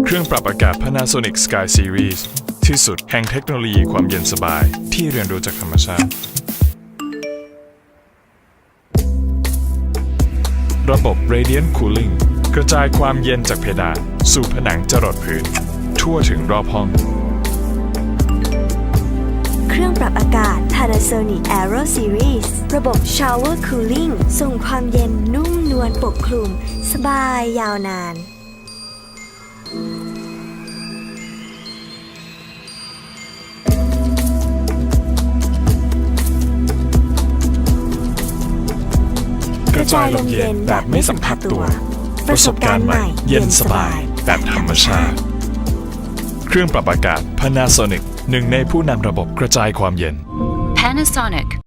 เครื่องปรับอากาศ PANASONIC Sky Series ที่สุดแห่งเทคโนโลยีความเย็นสบายที่เรียนรู้จากธรรมชาติระบบ Radiant Cooling กระจายความเย็นจากเพดานสู่ผนังจรดพื้นทั่วถึงรอบห้องเครื่องปรับอากาศ PANASONIC AIR Series ระบบ Shower Cooling ส่งความเย็นนุ่มนวลปกคลุมสบายยาวนานกระจายลมเย็นแบบไม่สัมผัสตัวประสบการณ์ใหม่เย็นสบายแบบธรรมชาติเครื่องปรับอากาศ PANASONIC หนึ่งในผู้นำระบบกระจายความเย็น Panasonic